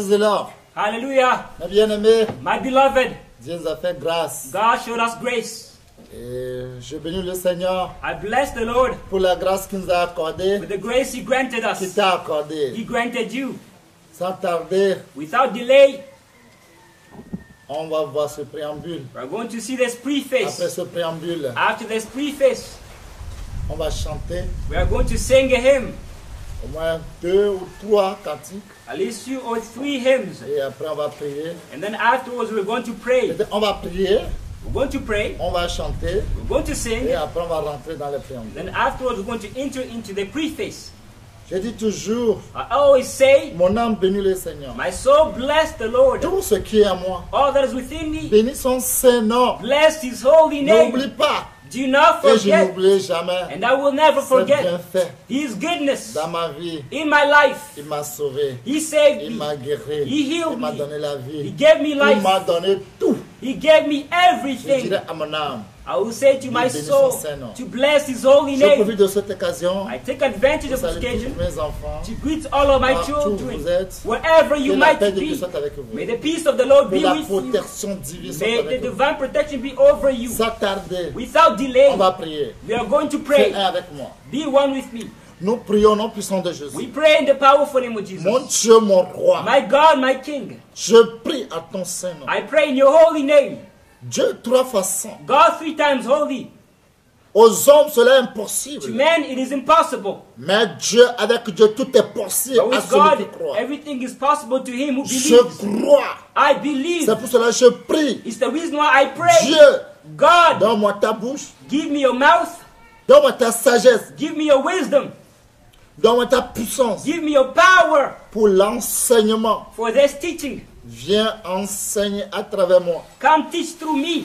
Praise the Lord. Hallelujah. Mes bien-aimés, My beloved, Dieu nous a fait grâce. God showed us grace. Et je bénis le Seigneur I bless the Lord pour la grâce qu'il nous a accordée, for the grace He granted qu'il us. t'a accordée. He granted you. Sans tarder, Without delay, on va voir ce préambule. we're going to see this Après preface. ce préambule, After this preface, on va chanter we are going to sing a hymn, au moins 2 ou 3 cantiques. at least 2 or 3 hymns. Et après, on va prier. And then afterwards, we're going to pray. On va prier, We're going to pray. on va chanter. We're going to sing. Et après, on va rentrer dans le préambule. Then afterwards, we're going to enter into the preface. Je dis toujours, I always say, mon âme bénit le Seigneur. my soul bless the Lord. Tout ce qui est à moi, All that is within me, bénis son Saint-Nom. bless His holy name. N'oublie pas, Do not et je forget, n'oublierai jamais and I will never ses forget bienfaits His goodness dans ma vie. in my life. Il m'a sauvé, He saved il me. m'a guéri, He healed il m'a me. donné la He vie, gave me il m'a life. donné tout. He gave me Je everything. dirais à mon âme, I will say to my bénis soul son Saint-Nom. to bless His holy je profite name. de cette occasion I take advantage pour of this saluer occasion tous mes enfants, to greet all of my partout où children, vous êtes, wherever que you la might paix de Dieu be. soit avec vous, May the peace of the Lord que be la with you. protection divine soit May the avec vous. divine protection be over you. Sans tarder, Without delay, on va prier. we are going to Fais pray. un avec moi. Be one with me. Nous prions au nom puissant de Jésus. We pray in the powerful name of Jesus. Mon Dieu, mon roi, My God, my King, je prie à ton Saint-Nom. I pray in your holy name. Dieu 3 fois saint. God 3 times holy. Aux hommes, cela est To impossible. men, it is impossible. Mais Dieu, avec Dieu, tout est possible But à with celui God, qui croit. everything is possible to him who Je believes. crois. I believe. C'est pour cela que je prie. It's the reason why I pray. Dieu, God, donne-moi ta bouche, give me your mouth. donne-moi ta sagesse, Give me your wisdom. donne-moi ta puissance Give me your power pour l'enseignement. for this teaching. Viens enseigner à travers moi. Come teach through me.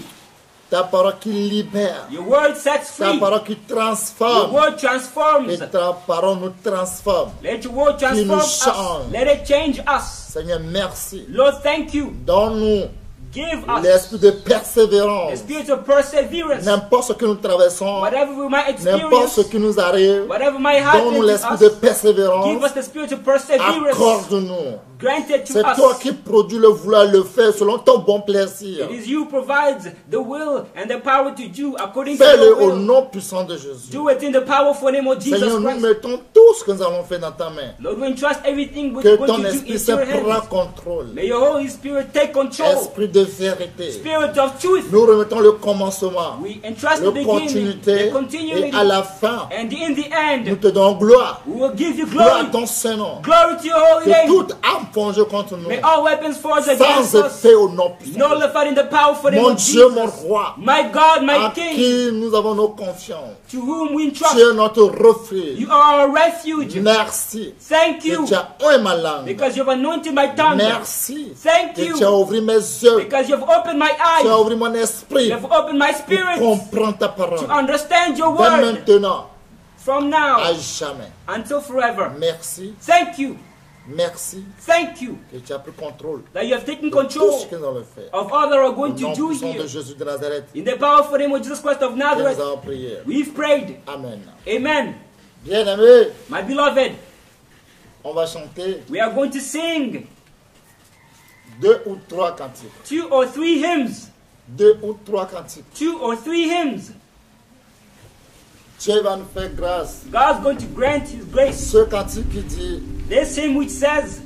Ta parole qui libère, Your word sets ta free. parole qui Your transforme. word Et transforms. ta parole nous transforme. Let your word transform nous us. change. Let it change us. Seigneur, merci. Lord, thank you. Donne-nous Give us l'esprit de the persévérance. spirit of perseverance. N'importe ce que nous traversons, Whatever we might n'importe ce experience, qui nous arrive, whatever might happen donne-nous to l'esprit de us, give persévérance. us the spirit of perseverance. Accorde-nous. Granted to C'est toi us. qui produis le vouloir le faire selon ton bon plaisir. It is you who provides the will and the power to do according to Fais-le your au will. nom puissant de Jésus. Do it in the powerful name of Jesus Seigneur, nous Christ. mettons tout ce que nous avons fait dans ta main. Lord, we entrust everything we're Que going ton to do Esprit into Saint your prend hands. contrôle. May your Holy Spirit take control. Esprit de vérité. Spirit of truth. Nous remettons le commencement, We entrust le the beginning, continuité the continuity, et à la fin, and in the nous end, te donnons gloire. we will give you Gloire à glory. ton Saint-Nom. Glory to your holy Que name. toute âme forgée contre nous, May all weapons forged against sans us effet au nom puissant. nullified in the powerful name Mon of Dieu, mon Jesus. roi, My God, my à King, qui nous avons nos confiances. to whom we Tu trust. es notre refuge. You are our refuge. Merci. Thank Que you tu as oint ma langue. because you've anointed my tongue. Merci. Thank Que you tu as ouvert mes yeux. because you've opened my Tu as eyes. ouvert mon esprit You've opened my pour spirit comprendre ta to parole. understand your Dès word maintenant, from à now jamais. until forever. Merci. Thank you. Merci Thank you que tu as pris contrôle that you have taken de tout control ce que nous allons faire. of all that we're Au going to nom do puissant here. de Jésus de Nazareth, In the powerful name of Jesus Christ of que nous Nazareth, avons prié. we've prayed. Amen. Amen. Bien-aimés, My beloved, on va chanter we are going to sing 2 ou 3 cantiques. 2 or 3 hymns. 2 ou 3 cantiques. 2 or 3 hymns. Dieu va nous faire grâce. God's going to grant His grace. Ce cantique qui dit, This hymn which says,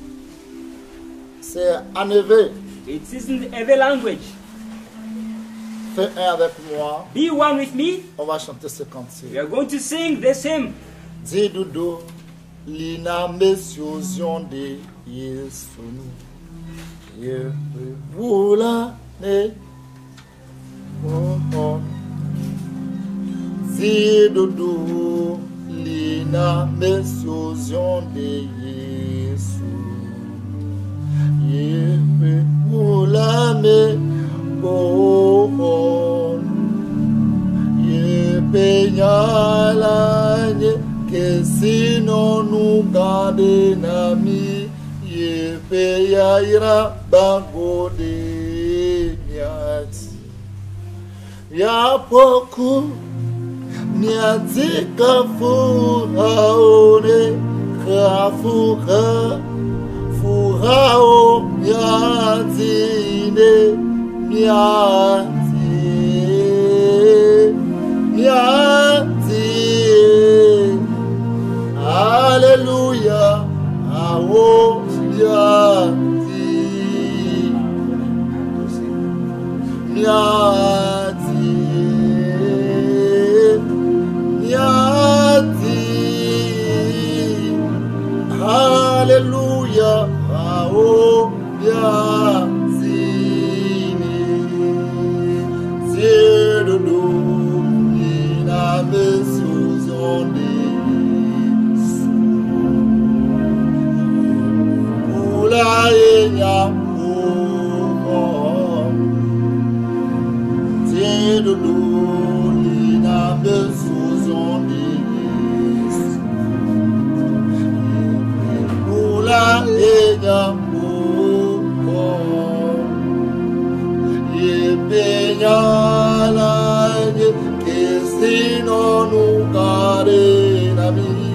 c'est en éveil. it is in every language. Fais un avec moi. Be one with me. On va chanter ce cantique. We are going to sing this hymn. Dis doudou, lina mesiozion de Yesu. Yebula ne. Oh oh. Dis doudou, lina mesiozion de Yesu. Yebula me. Oh oh. Yepenyalanye. Que si non nous garde nami, ye peya ira bango de miati. Ya poku niati kafuha one, kafuha fuha o miatine, miatine. Alléluia, awo miatine, miatine. Alléluia, awo miatine. C'est de nous, il a mis sous onde. La enya c'est de l'eau l'ina me sous-en la enya penya la que si no nunca de la mi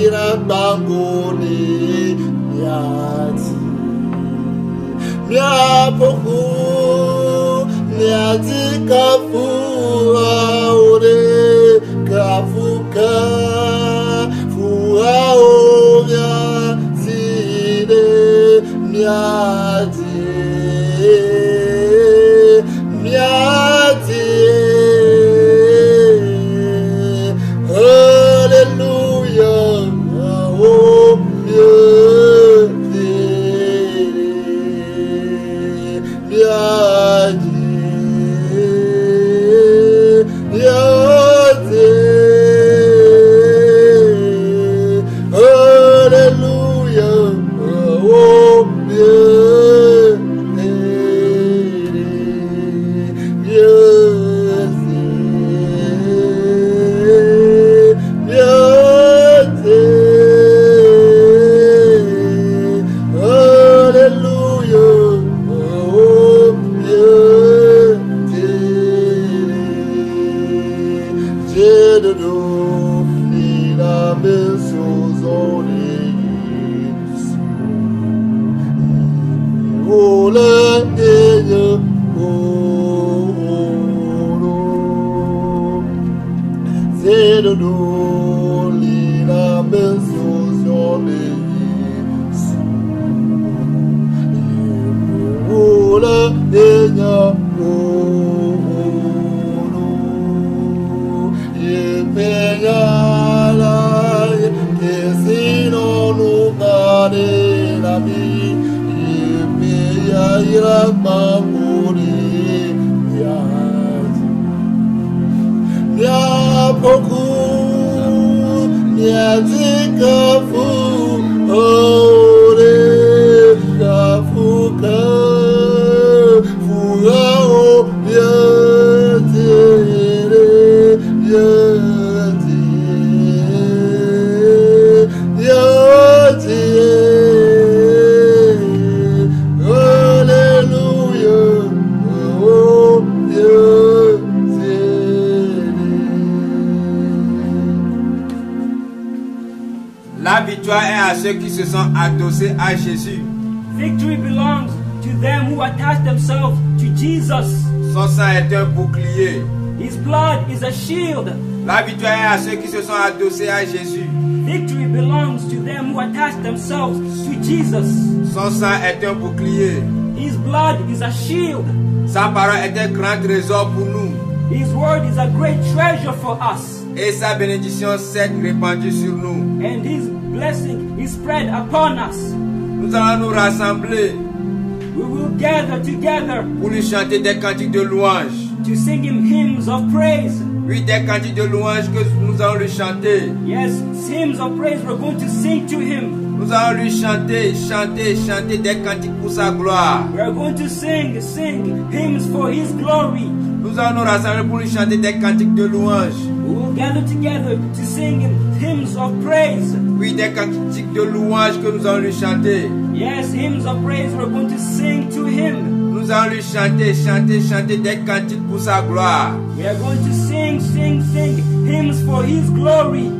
ira kafu aure kafuka fuao miatine Alléluia ao Alléluia, ao Oh à ceux qui se sont adossés à Jésus. Victory belongs to them who attach themselves to Jesus. Son sang est un bouclier. His blood is a shield. La victoire est à ceux qui se sont adossés à Jésus. Victory belongs to them who attach themselves to Jesus. Son sang est un bouclier. His blood is a shield. Sa parole est un grand trésor pour nous. His word is a great treasure for us. Et sa bénédiction s'est répandue sur nous. And his blessing is spread upon us. Nous allons nous rassembler We will gather together pour lui chanter des cantiques de louange. to sing him hymns of praise. Oui, des cantiques de louange que nous allons lui chanter. Yes, hymns of praise we're going to sing to him. Nous allons lui chanter, chanter des cantiques pour sa gloire. We are going to sing hymns for his glory. Nous allons nous rassembler pour lui chanter des cantiques de louange. We will gather together to sing him hymns of praise. Oui, des cantiques de louange que nous allons lui chanter. Yes, hymns of praise we're going to sing to him. Nous allons lui chanter des cantiques pour sa gloire. We are going to sing hymns for his glory.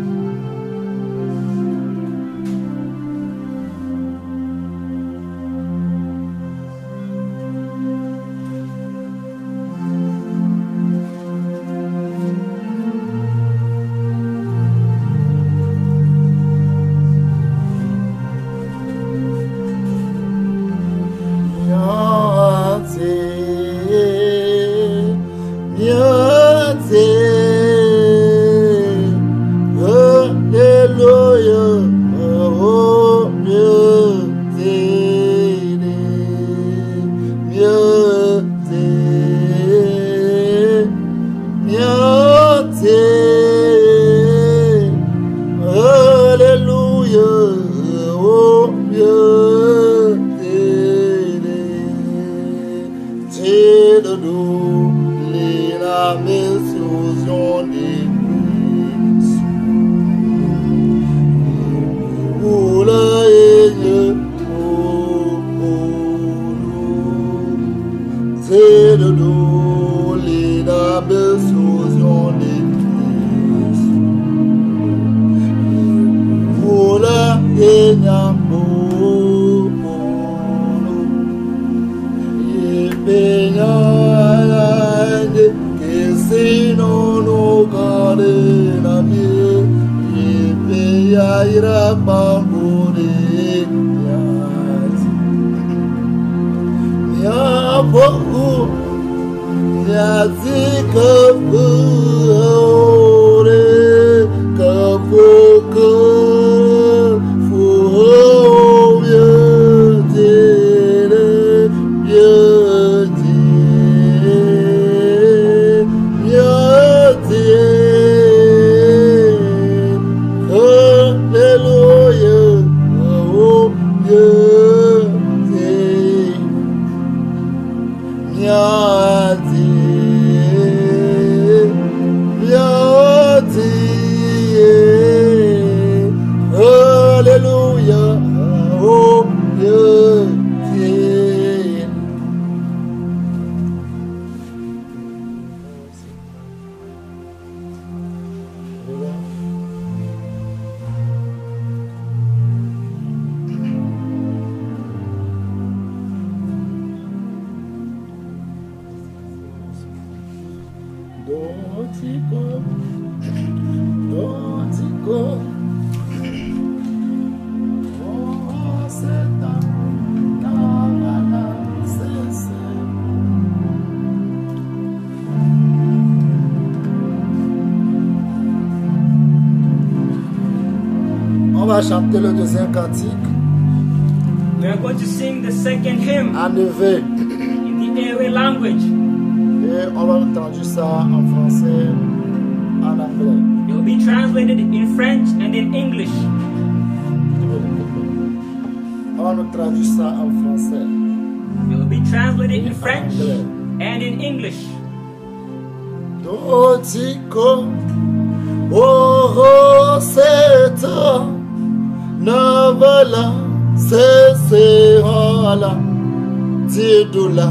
On va chanter le deuxième cantique. We are going to sing the second hymn En Ewe. in the Ewe language. Et on va traduire ça en français, en anglais. It will be translated in French and in English. On va nous traduire ça en français. It will be translated in French and in English. Dotiko, oh, c'est Navala, c'est la Tidula,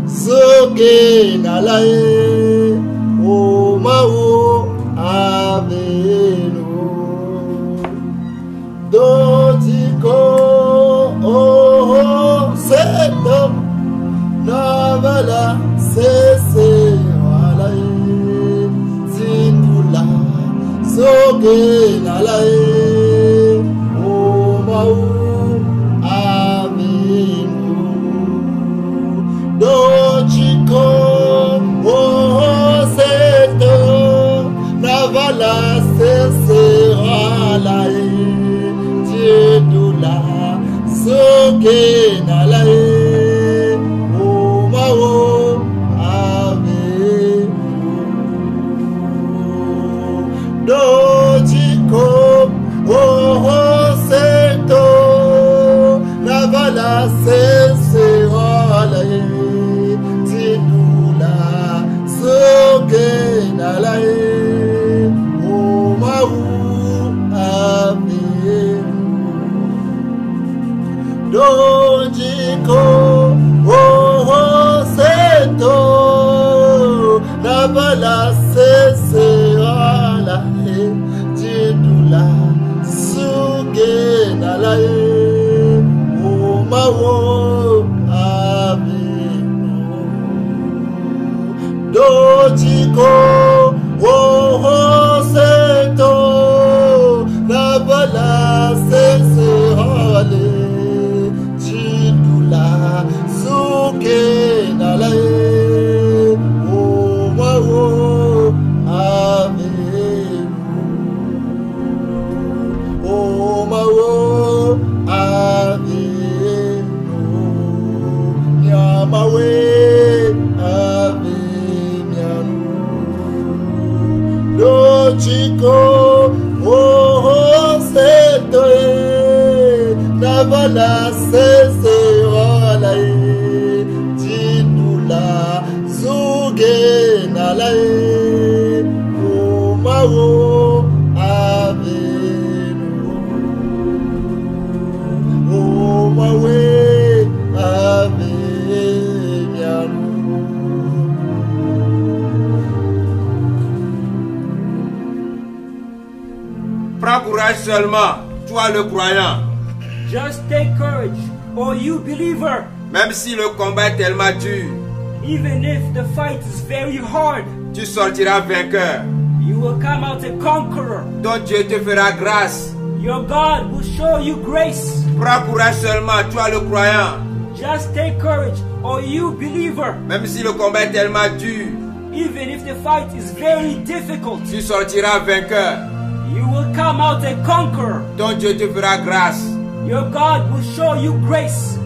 Zoge Nalae, O Mao, Aveno, Doti. soge nalae omau aminu dojiko oseto navala seseralae tiedula soge nalae omau dojiko oseto navala seseralae tidula soge nalae omau aminu dojiko oseto navala seseralae tidula soge nalae omau aminu dojiko oseto navala seseralae tidula soge nalae omau aminu omau aminu nyamawe dojiko oseto navala seseralae tidula soge nalae omau aminu omau aminu. Prends courage seulement, toi le croyant. Just take courage, O you believer. Même si le combat est tellement dur, Even if the fight is very hard, tu sortiras vainqueur. you will come out a conqueror. Ton Dieu te fera grâce. Your God will show you grace. Prends courage seulement, toi le croyant. Just take courage, O you believer. Même si le combat est tellement dur, Even if the fight is very difficult, tu sortiras vainqueur. you will come out a conqueror. Ton Dieu te fera grâce. Your God will show you grace.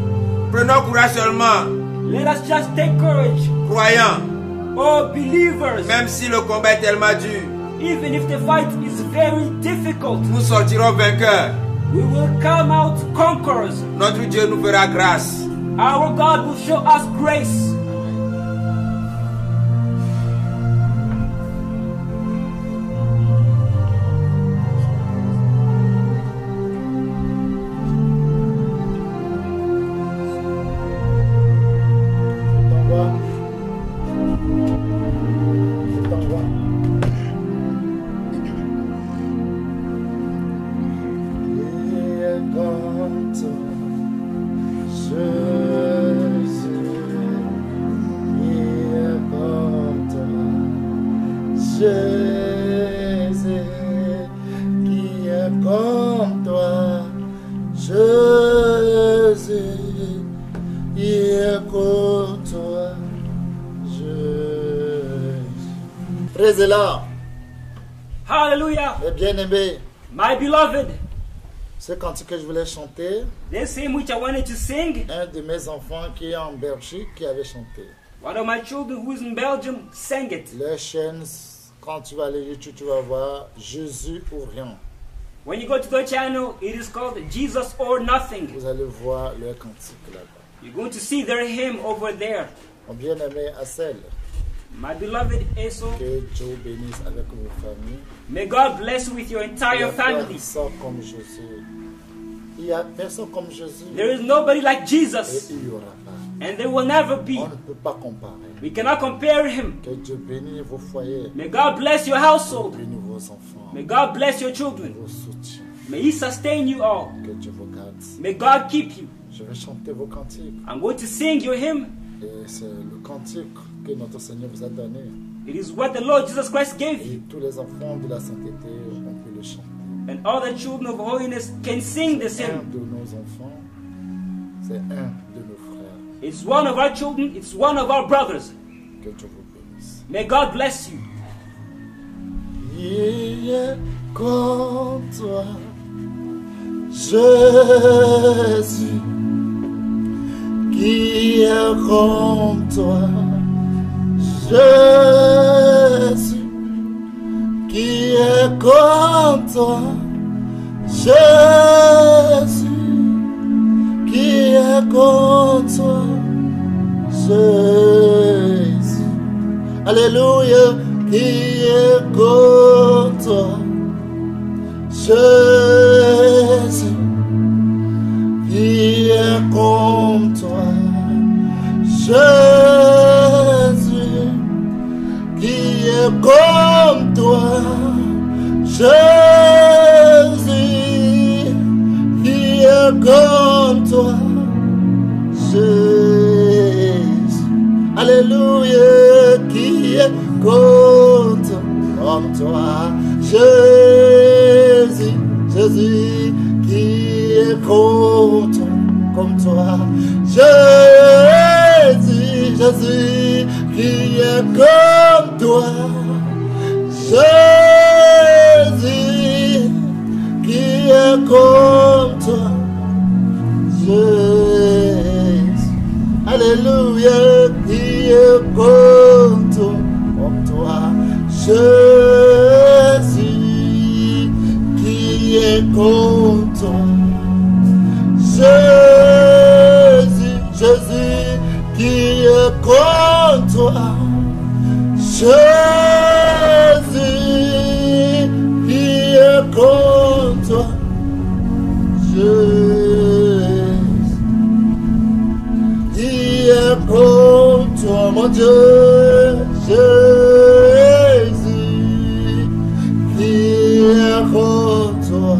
Prenons courage seulement, Let us just take courage, croyant. O believers. Même si le combat est tellement dur, Even if the fight is very difficult, nous sortirons vainqueurs. we will come out conquerors. Notre Dieu nous fera grâce. Our God will show us grace. Jésus qui est comme toi, Jésus qui est comme toi, Jésus. Praisez-la, Hallelujah. mes bien-aimés. My beloved, Ce cantique que je voulais chanter, this hymn which I wanted to sing, un de mes enfants qui est en Belgique qui avait chanté. one of my children who is in Belgium sang it. Les chaînes, quand tu vas aller YouTube, tu vas voir Jésus ou rien. When you go to the channel, it is called Jesus or Nothing. Vous allez voir leur cantique là-bas. You're going to see their hymn over there. Mon bien-aimé Assel, My beloved Eso, que Dieu bénisse avec vos familles. may God bless you with your Il n'y entire a family. personne comme Jésus. Il n'y a personne comme Jésus. There is nobody like Et Jesus, il n'y aura pas. and there will never be. On ne peut pas comparer. We cannot compare him. Que Dieu bénisse vos foyers. May God bless your household. Bénisse vos enfants. May God bless your children. Vos soutiens. May He sustain you all. Que Dieu vous garde. May God keep you. Je vais chanter vos cantiques. I'm going to sing your hymn. Et c'est le cantique que notre Seigneur vous a donné. It is what the Lord Jesus Christ gave Et you. tous les enfants de la sainteté ont pu le chanter. And all the children of holiness can sing this Un hymn. de nos enfants, c'est un de nos frères. It's one of our children, it's one of our brothers. Que Dieu vous bénisse. May God bless you. Il est comme toi, Jésus, qui est comme toi, Jésus, qui est comme toi, Jésus, qui est comme toi, Jésus. Alléluia, qui est comme toi, Jésus, qui est comme toi, Jésus, qui est comme toi, Jésus, qui est comme toi, Jésus. Alléluia, qui est comme toi, Jésus, Jésus, qui est comme toi, Jésus, Jésus, qui est comme toi, Jésus, qui est comme toi, Jésus. Alléluia, qui est comme toi, Jésus, qui est comme toi, Jésus, Jésus, qui est comme toi, Jésus, qui est comme toi, Jésus, qui est comme toi, mon Dieu, Jésus, qui est comme toi,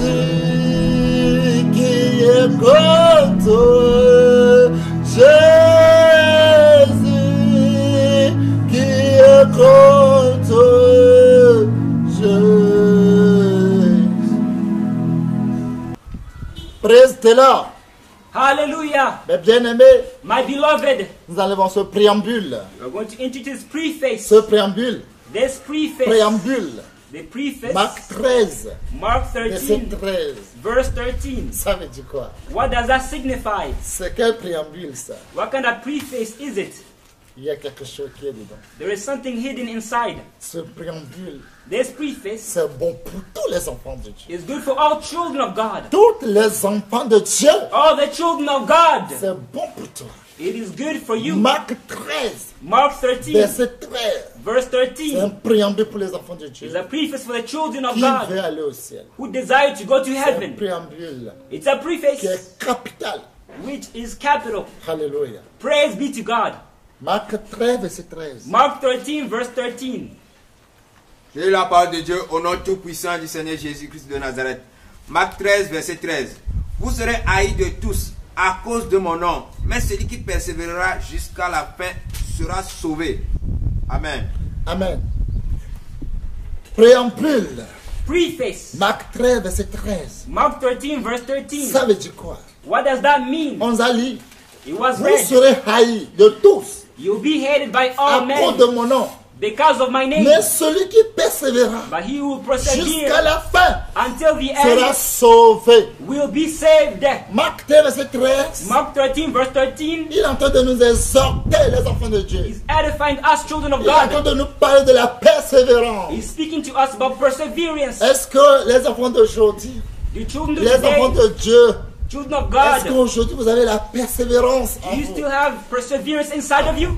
Jésus, qui est comme toi, Jésus, qui est comme toi, Jésus. Praise the Lord. Hallelujah. Mes bien-aimés, My beloved, nous allons voir ce préambule. we're going to introduce preface. Ce préambule, This preface, the preface, Marc 13, Mark verset 13, 13. verse 13. Ça veut dire quoi? What does that signify? C'est quel préambule ça? What kind of preface is it? Il y a quelque chose qui est dedans. There is something hidden inside. Ce préambule, This preface c'est bon pour tous les enfants de Dieu. is good for all children of God. Tous les enfants de Dieu, All the children of God. c'est bon pour toi. It is good for you. Marc 13, Mark 13, verset 13. verse C'est un 13 préambule pour les enfants de Dieu is a preface for the children of qui veut God aller au ciel. who desire to go to C'est un heaven. préambule It's a qui preface est capital. which is capital. Alléluia. Praise be to God. Marc 13, verset 13. Mark 13, verse 13. J'ai la parole de Dieu au nom tout-puissant du Seigneur Jésus-Christ de Nazareth. Marc 13, verset 13. Vous serez haïs de tous à cause de mon nom, mais celui qui persévérera jusqu'à la fin sera sauvé. Amen. Amen. Préambule. Preface. Marc 13, verset 13. Mark 13, verse 13. Ça veut dire quoi? What does that mean? On a lu. It was Vous read. serez haïs de tous You'll be hated by à all cause de men mon nom. because of my name. Mais celui qui persévérera But he who jusqu'à perseveres la fin until the sera end sauvé. will be saved. Marc 13, verset 13. Mark 13, verse 13 Il est en train de nous exhorter, les enfants de Dieu. is edifying us, children of Il est en train God. de nous parler de la persévérance. He's speaking to us about perseverance. Est-ce que les enfants d'aujourd'hui, The children of les enfants today, de Dieu, children of est-ce God, qu'aujourd'hui vous avez la persévérance en do you vous? still have perseverance inside of you?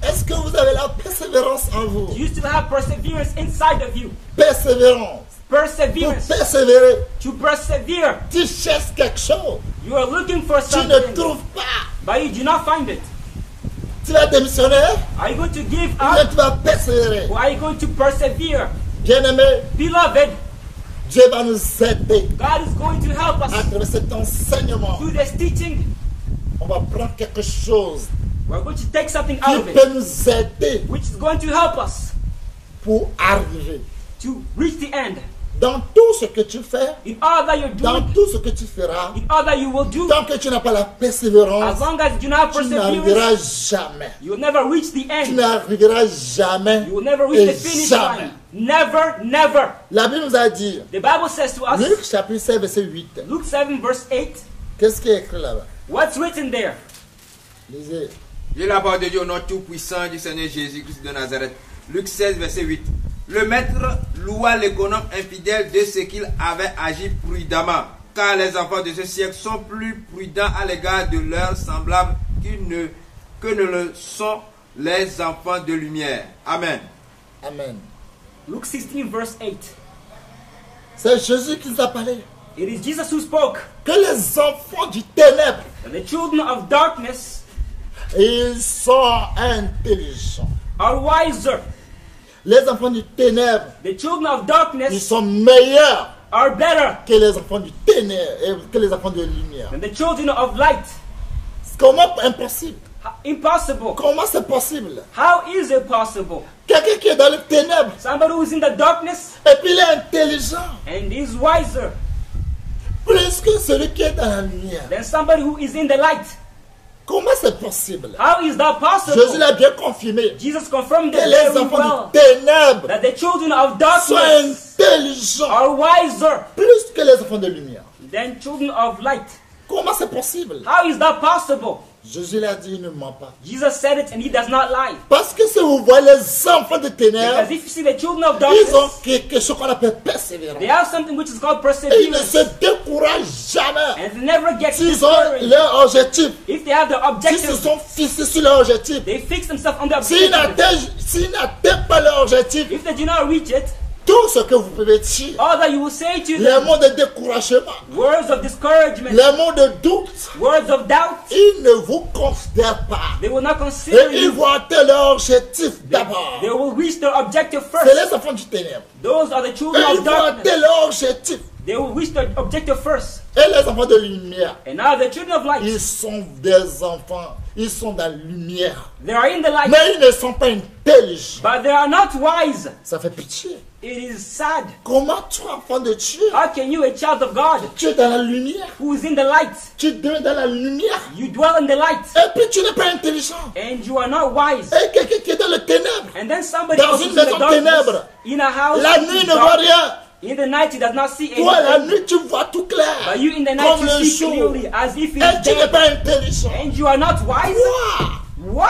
Est-ce que vous avez la persévérance en vous? Do you still have perseverance inside of you? Persévérance. Pour Perseverance. persévérer, To persevere. tu cherches quelque chose, You are looking for tu ne something, trouves pas. but you do not find it. Tu vas démissionner, Are you going to give ou bien up? tu vas persévérer. Or are you going to persevere? Bien-aimé, Beloved, Dieu va nous aider God is going to help à us travers cet enseignement. through this teaching. on va prendre quelque chose we're going to take something qui out of it, peut nous aider which is going to help us pour arriver. to reach the end. Dans tout ce que tu fais, In all that you're dans doing, tout ce que tu feras, in all that you will do, tant que tu n'as pas la persévérance, as long as you do not have tu perseverance, n'arriveras jamais. you will never reach the Tu end. n'arriveras jamais. You will never reach Et the finish jamais. line. Never, never. La Bible nous a dit, The Bible says to us, Luc chapitre 7, verset 8. Luke 7 verse 8, Qu'est-ce qui est écrit là-bas? what's written there? Lisez. J'ai la parole de Dieu au nom tout-puissant du Seigneur Jésus-Christ de Nazareth. Luc 16, verset 8. Le maître loua l'économe infidèle de ce qu'il avait agi prudemment, car les enfants de ce siècle sont plus prudents à l'égard de leurs semblables que ne le sont les enfants de lumière. Amen. Amen. Luke 16 verse 8. C'est Jésus qui nous a parlé. It is Jesus who spoke. Que les enfants du ténèbre, And the children of darkness ils sont intelligents. are wiser. Les enfants du ténèbre, The children of ils darkness sont meilleurs are better que les enfants du ténèbre, que les enfants de lumière. than the children of light. Comment impossible? Impossible. Comment c'est possible? How is it possible? Quelqu'un qui est dans le ténèbre Somebody who is in the darkness et puis il est intelligent, and is wiser plus que celui qui est dans la lumière. than somebody who is in the light. Comment c'est possible? How is that Jésus possible? l'a bien confirmé Jesus confirmed que it les very enfants well du ténèbre that the children of sont darkness intelligents are wiser plus que les enfants de lumière. than children of light. Comment c'est possible? How is that possible? Jésus l'a dit, il ne ment pas. Jesus said it and he does not lie. Parce que si vous voyez les enfants de ténèbres, Because if you see the children of ils ont darkness, quelque chose qu'on appelle persévérance. they have something which is called Et ils ne perseverance se découragent jamais. and they never get S'ils ont discouraged. leur objectif, If they have the s'ils se objective, sont fixés sur leur objectif, they fix themselves on the s'ils objective. n'atteignent pas leur objectif, If they do not reach it, tout ce que vous pouvez dire, all that you will say to les them, mots de découragement, words of discouragement, les mots de doute, words of doubt, ils ne vous considèrent pas. they will not Et consider ils you. vont atteindre leur objectif d'abord. They will reach their objective C'est first. les enfants du ténèbre. Those are the Et children ils of vont darkness. atteindre leur objectif. They will reach their objective first. Et les enfants de lumière, And now the children of light, ils sont des enfants, ils sont dans la lumière. they are in the light, Mais ils ne sont pas intelligents. but they are not wise. Ça fait pitié. It is sad. Comment toi, enfant de Dieu, How can you, a child of God, tu es dans la lumière, who is in the light, tu deviens dans la lumière, you dwell in the light, et puis tu n'es pas intelligent. and you are not wise. Et quelqu'un qui est dans le ténèbre, And then somebody Dans else une is in the maison darkness, ténèbre. in a house, la in nuit the ne voit dark. rien. In the night he does not see Toi, la anything. nuit, tu vois tout clair. But you in the night Comme you le see jour. clearly as if he Et is tu n'es dead. pas intelligent. And you are not wise? Quoi? What?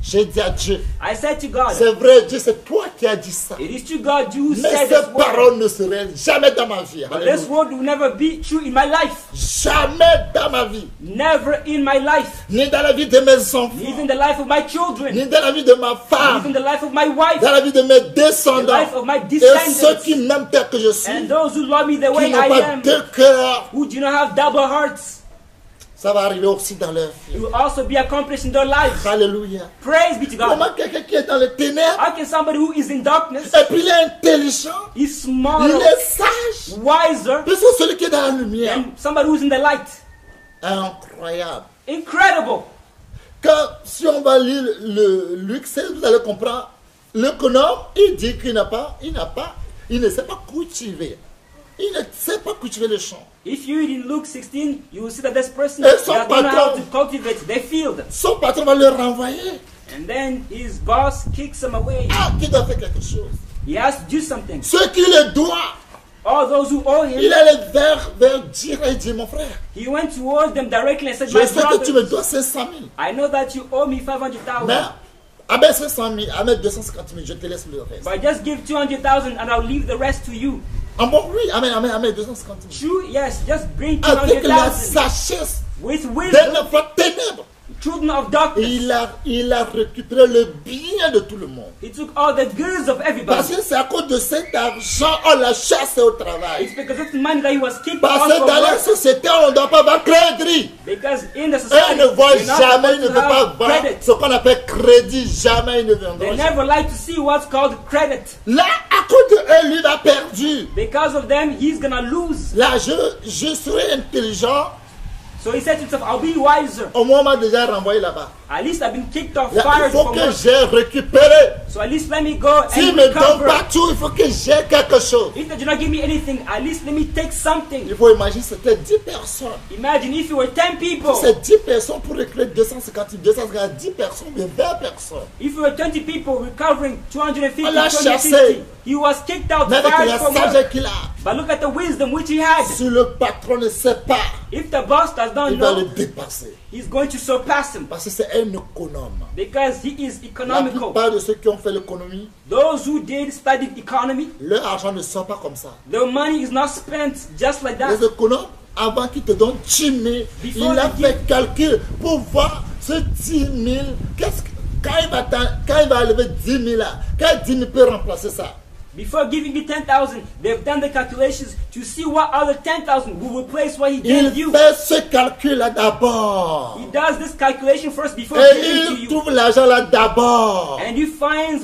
J'ai dit à Dieu, I said to God, c'est vrai, Dieu, c'est toi qui as dit ça. it is to God you Mais said ces this word. paroles ne seraient jamais dans ma vie. But this Alléluia. word will never be true in my life. Jamais dans ma vie. Never in my life. Ni dans la vie de mes enfants. Neither in the life of my children. Ni dans la vie de ma Neither femme. in the life of my wife. Dans la vie de mes The descendants. life of my Et ceux qui descendants. m'aiment tel que je suis. And those who love me the Qui way n'ont I pas am. deux cœurs. Who do not have double hearts. Ça va arriver aussi dans leur vie. It will also be accomplished in their lives. Alléluia. Praise be to God. Comment quelqu'un qui est dans les ténèbres, How can somebody who is in darkness, et puis il est intelligent, is il smarter, est sage, wiser plus que celui qui est dans la lumière. than somebody who's in the light? Incroyable. Incredible. Quand, si on va lire le Luc 16, vous allez comprendre, l'économe, il dit qu'il il ne sait pas cultiver. Il ne sait pas cultiver le champ. If you read in Luke 16, you will see that this person Et does son not know how patron. to cultivate their field. Son patron va le renvoyer. And then his boss kicks him away. Ah, qui doit faire quelque chose. He has to do something. Ceux qui le doivent, All those who owe il him, allait vers dire et dit, mon frère, he went towards them directly and said, je my sais que tu me brother, dois 500 000. I know that you owe me 500,000. Mais, avec 500 000, avec 250 000, je te laisse le reste. But just give 200,000 and I'll leave the rest to you. Ah bon, oui, amen, 250 000. True, yes, just bring Avec la 200,000 sagesse with d'un wisdom, enfant ténèbre. children of Et darkness. il a récupéré le bien de tout le monde. He took all the goods of Parce everybody. que c'est à cause de cet argent on l'a chassé au travail. It's because of the money that he was kicked Parce out que from dans la work. société, on ne doit pas avoir crédit. Because in the Eux society, ne voient you're not jamais, ils ne supposed veulent to pas have voir credit. ce qu'on appelle crédit. Jamais ils ne viendront. They jamais. never like to see what's called credit. Là, à cause de eux, lui, il a perdu. Because of them, he's gonna lose. Là, je serai intelligent. So he said to himself, I'll be wiser. Au moins, on m'a déjà renvoyé là-bas. At least I've been kicked off, Il fired faut from que work. j'ai récupéré. So at least let me go S'ils and ne me donnent recover. pas tout, il faut que j'ai quelque chose. If they do not give me anything, at least let me take something. Il faut imaginer, c'était 10 personnes. Imagine if you were 10 people. C'est 10 personnes pour recruter 250, 10 personnes, mais 20 personnes. If you were 20 people recovering 250, On l'a 250, chassé. he was kicked out, Mais avec fired la from work. sagesse qu'il a, But look at the wisdom which he had. si le patron ne sait pas, If the boss does not il va le know, dépasser. he's going to surpass him Parce que c'est un économe. because he is La economical. plupart de ceux qui ont fait l'économie, Those who did study economy, leur argent ne sort pas comme ça. their money is not spent just like that. Les économes, avant qu'ils te donnent 10 000, Before il a they fait calcul pour voir ce 10 000, quand il va lever 10 000 là, quand 10 000 peut remplacer ça. Before giving you 10,000, they've done the calculations to see what other 10,000 will replace what he Il gave you. fait ce calcul là d'abord. He does this calculation first before Et giving to il you. trouve l'argent là d'abord. And he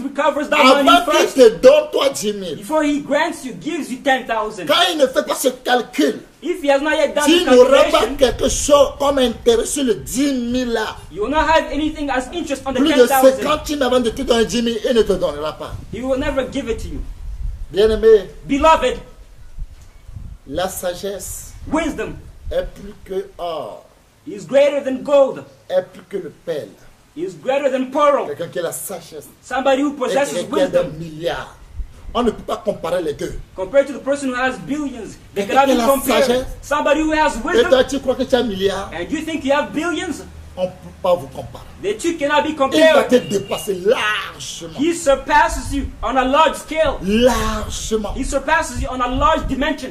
recovers that money Avant qu'il first. te donne toi 10 000. Before he grants you, gives you 10,000. Quand il ne fait pas ce calcul, If he has not yet done s'il the n'aura pas calculation, quelque chose comme intérêt sur le 10 000 là, you will not have anything as interest on the plus de 10,000. 50 000 avant de te donner 10 000, il ne te donnera pas. He will never give it to you. Bien-aimé, Beloved, la sagesse wisdom est plus que or, is greater than gold, est plus que le pelle. is greater than pearl. Quelqu'un qui a la sagesse Somebody who et possesses quelqu'un qui a des wisdom milliards. On ne peut pas comparer les deux. compared to the person who has billions. They Quelqu'un cannot qui a be la compared. sagesse. Somebody who has Et wisdom toi, tu crois que tu as un milliard? and you think you have billions, On ne peut pas vous comparer. the two cannot be Il va compared. te dépasser largement. He surpasses you on a large scale. Largement. He surpasses you on a large dimension.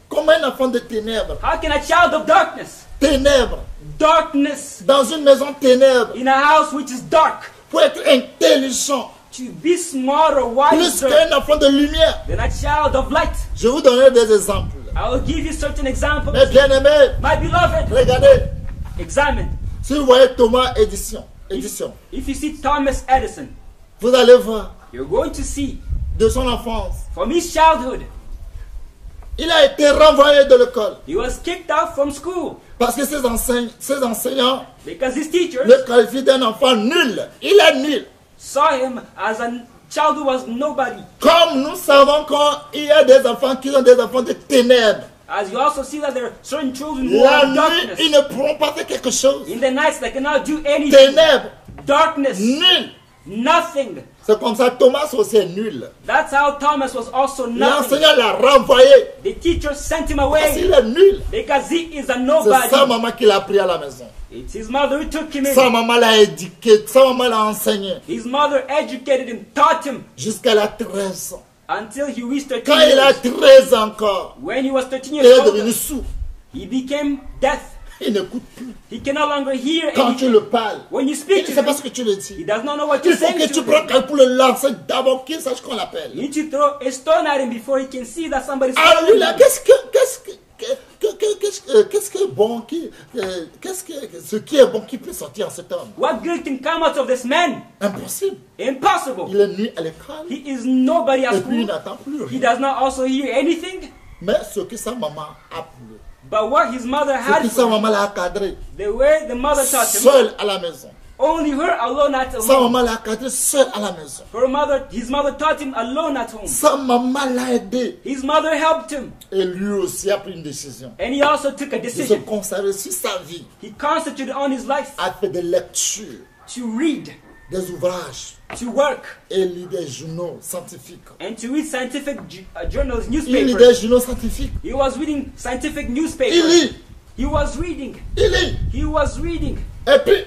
Comme un enfant de ténèbres. How can a child of darkness, Ténèbres. darkness Dans une maison ténèbres. in a house which is dark, Pour être intelligent. to be smarter, Plus wiser qu'un enfant de lumière. than a child of light? Je vous donnerai des exemples. I will give you certain examples. Mais bien aimé, My beloved, regardez. examine. Si vous voyez Thomas Edison, If you see Thomas Edison, vous allez voir you're going to see de son enfance. from his childhood, Il a été renvoyé de l'école. he was kicked out from school Parce que ses enseignants because his teachers le qualifient d'un enfant nul. Il est nul. saw him as a child who was nobody. Comme nous savons qu'il y a des enfants qui sont des enfants de ténèbres. As you also see that there are certain children who La are nuit, darkness. ils ne pourront pas faire quelque chose. In the nights they cannot do anything. Ténèbres, Darkness, nul. nothing. C'est comme ça, Thomas aussi est nul. That's how Thomas was also nothing. L'enseignant l'a renvoyé. The teacher sent him Parce away qu'il est nul. because he is a C'est sa nobody. maman qui l'a pris à la maison. It's his mother who took him Sa in. maman l'a éduqué. Sa maman l'a enseigné. His mother educated him, taught him Jusqu'à la 13 ans. until he reached 13 Quand il a years. 13 ans encore, When he was 13 il years est old, devenu sourd. he became deaf. Il n'écoute plus. He can no longer hear Quand tu anything. le parles, When you il speak ne to sait pas him, ce que tu le he dis. does not know what Il you're faut saying que tu to prennes him. quelqu'un pour le lancer d'abord qu'il sache qu'on l'appelle. You need to throw a stone at him before he can see that somebody's Alors lui calling là, him. ce qui est bon qui peut sortir en cet homme? What good can come out of this man? Impossible. Impossible. Il est nuit à l'école He is nobody at et puis il school. n'entend plus He rien. does not also hear anything. Mais ce que sa maman a plu, But what his mother ce had que sa for him, maman l'a cadré, the way the mother taught him, seul à la maison. only her alone at Sa home. maman l'a cadré seul à la maison. His mother taught him alone at home. Sa maman l'a aidé. His mother helped him. Et lui aussi a pris une décision. And he also took a De se decision. consacrer sur sa vie, He concentrated on his life a fait des lectures, to read, des ouvrages to work, et lit des journaux scientifiques. and to read scientific journals, Il lit newspapers. des journaux scientifiques. He was reading scientific Il newspapers. lit, He was reading. il lit. He was reading. Et puis,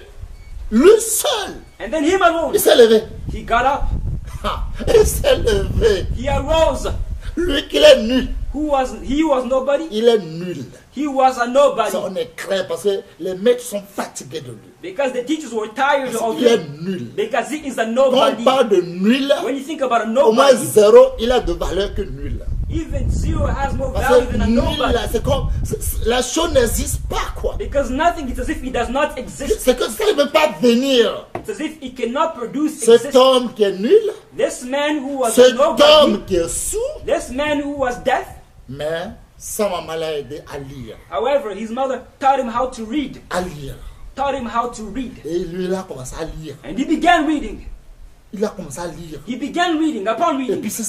lui seul, And then him alone, il s'est levé. he got up. Il s'est levé. He arose. Lui qu'il est nul. He was nobody. Il est nul. He was a nobody. Ça, on est craint parce que les maîtres sont fatigués de lui. Because the teachers were tired Parce of qu'il est him. nul. Because he is a Quand on nobody. parle de nul, When you think about a au moins nobody, zéro, il a de valeur que nul. even zero has more Parce value que than a nul, nobody. là, c'est comme, la chose n'existe pas, quoi. Because nothing is as if he does not exist. C'est que ça ne veut pas venir. It's as if he cannot produce Cet existence. homme qui est nul, This man who was a cet nobody, homme qui est sourd, this man who was deaf, mais Sa maman l'a aidé à lire. However, his mother taught him how to read. À lire. Taught him how to read. Et lui, il a commencé à lire. And he began reading. Il a commencé à lire. He began reading upon Et reading. puis, c'est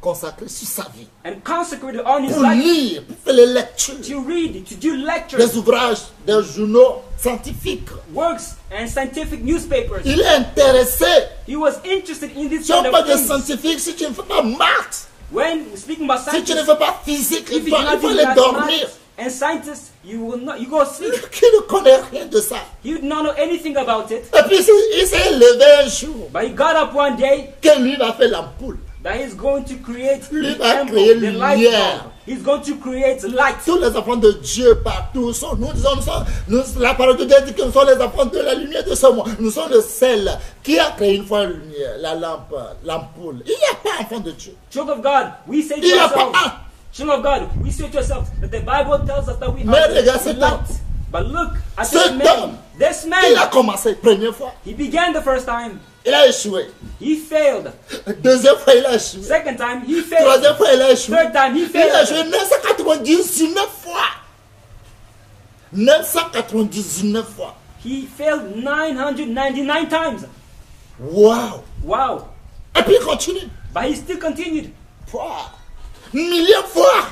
consacré sur sa vie. And consecrated on his Pour life lire, pour faire les lectures. to read, to do Des lectures, ouvrages, des journaux scientifiques. works, and scientific newspapers. Il est intéressé. He was interested in this Si on kind parle of de things. scientifique, si tu ne fais pas maths, When speaking about si tu ne scientists, fais pas physique, if il you do faut not do aller dormir. mathematics and scientists, you will not. You go sleep. Qui ne connaît rien de ça. You do not know anything about it. Et puis il s'est levé un jour But he got up one day que lui va faire l'ampoule. that he's going to create Lui the va temple, créer the light lumière. bulb. He's going to create light. Tous les enfants de Dieu partout sont, la parole de Dieu dit que nous sommes les enfants de la lumière de ce monde. Nous sommes le sel qui a créé une fois la lumière, la lampe, l'ampoule. Il n'y a pas enfant de Dieu. Children of God, we say to Il n'y a pas ourselves, un. children of God, we say to ourselves that the Bible tells us that we Mais are regarde the cet light. homme. But look at Cet this man. homme. This Il a man, commencé, première fois, he began the first time. il a échoué. He failed. Deuxième fois, il a échoué. Second time, he failed. Troisième fois, il a échoué. Third time, he Il a échoué failed. 999 fois. 999 fois. He failed 999 times. Wow. Wow. Et puis il continue. But he still continued. Wow. Millième fois.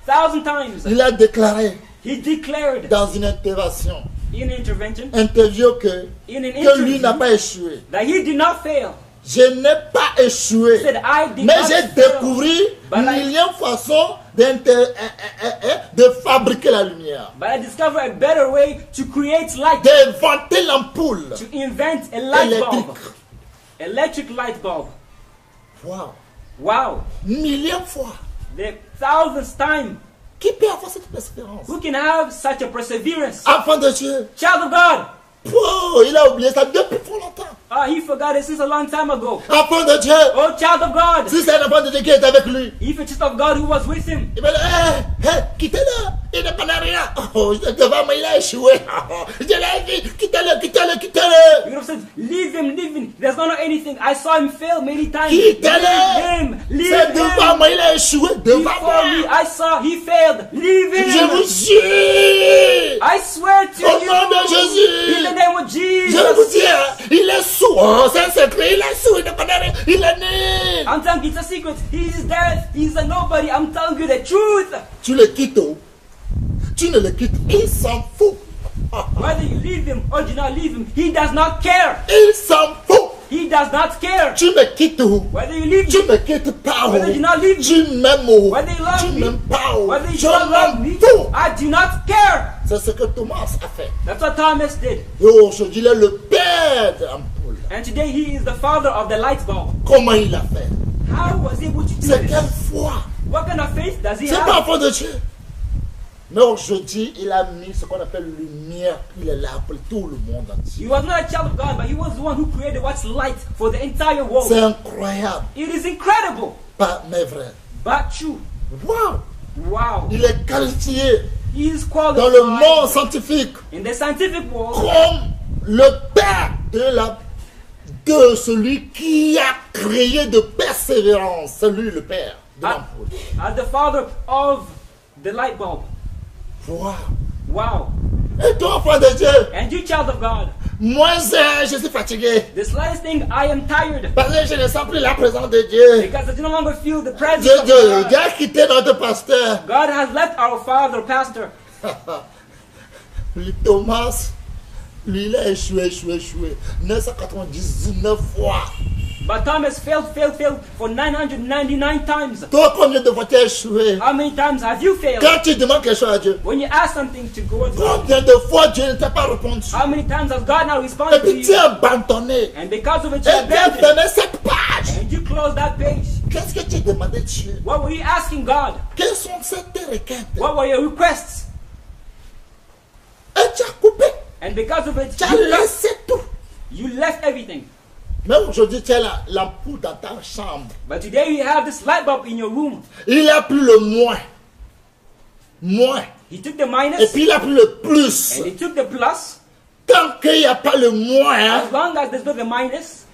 1,000 times. Il a déclaré He declared dans une intervention, in intervention, interview que in an lui n'a interview, pas échoué. that he did not fail. Je n'ai pas échoué. He said, I did Mais not j'ai fail. découvert But I- millième façon de fabriquer la lumière. But I discovered a better way to create light. D'inventer l'ampoule. To invent a light bulb. Électrique. Electric light bulb. Wow. Wow. Millième fois. The 1,000th time. Qui peut avoir cette persévérance? Who can have such a perseverance? Enfant de Dieu. Child of God. Oh, il a oublié ça depuis trop longtemps. He forgot it since a long time ago. Enfant de Dieu. Oh, child of God. Si c'est un enfant de Dieu qui est avec lui, If a child of God who was with him, il va dire, quittez-le, il ne connaît rien. Oh, devant moi, il a échoué. Je l'ai dit, quittez-le, quittez-le, you quittez-le. would have said, leave him, leave him. He does not know anything. I saw him fail many times. Quittez-le. Leave C'est devant him. moi, il a échoué. Devant Before me, moi. I saw he failed. Leave Je him. vous jure. I swear to Au you. nom de Jésus. In the name of Jesus. Je vais vous dire, il est sourd. C'est un secret. Il est sourd. Il ne connaît rien. Il est nul. I'm telling you, it's a secret. He's dead. He's a nobody. I'm telling you the truth. Tu le quittes où? Tu ne le quittes. Il s'en fout. Whether you leave him or do not leave him, he does not care. Il s'en fout. He does not care. Tu me quittes où? Whether you leave Tu me, me quittes pas où? Whether you not leave me. Tu m'aimes où? whether you love Tu me, m'aimes pas où? whether you Je do not love me, m'en fous. I do not care. C'est ce que Thomas a fait. That's what Thomas did. Et aujourd'hui, il est le père de l'ampoule. And today he is the father of the light bulb. Comment il a fait? How was he able to do C'est this? quelle foi? What kind of faith does he C'est pas have? enfant de Dieu. Mais aujourd'hui, il a mis ce qu'on appelle lumière. Il est là pour tout le monde entier. He was not a child of God, but he was the one who created what's light for the entire world. C'est incroyable. It is incredible, Pas mais vrai. but true. Wow. Wow. Il est qualifié He is dans qualified le monde scientifique in the scientific world comme le père de celui qui a créé de persévérance. C'est lui le père de l'ampoule. as the father of the light bulb. Wow. Wow. Et toi, enfant de Dieu, And you, child of God, moi, je suis fatigué. the slightest thing, I am tired. Parce que je ne sens plus la présence de Dieu. Because I no longer feel the presence Dieu, of Dieu, God. Dieu a quitté notre pasteur. God has left our father, pastor. Lui, Thomas, lui, il a échoué. 999 fois. But Thomas failed for 999 times. Toi, combien de fois tu as échoué? How many times have you failed? Quand tu demandes quelque chose à Dieu, When you ask something to God, combien de fois Dieu ne t'a pas répondu? how many times has God now Et responded to puis tu you? as abandonné. And because of it, Et you tu as abandoned. fermé cette page. And you closed that page. Qu'est-ce que tu as demandé Dieu? What were you asking God? Quelles sont tes requêtes? What were your requests? Et tu as coupé. And because of it, Tu as laissé tout. you left everything. Mais aujourd'hui, tu as l'ampoule dans ta chambre. But today you have this light bulb in your room. Il n'a plus le moins. Moins. He took the Et minus puis il n'a plus le plus. and he took the plus. Tant qu'il n'y a pas le moins, As long as there's not the minus,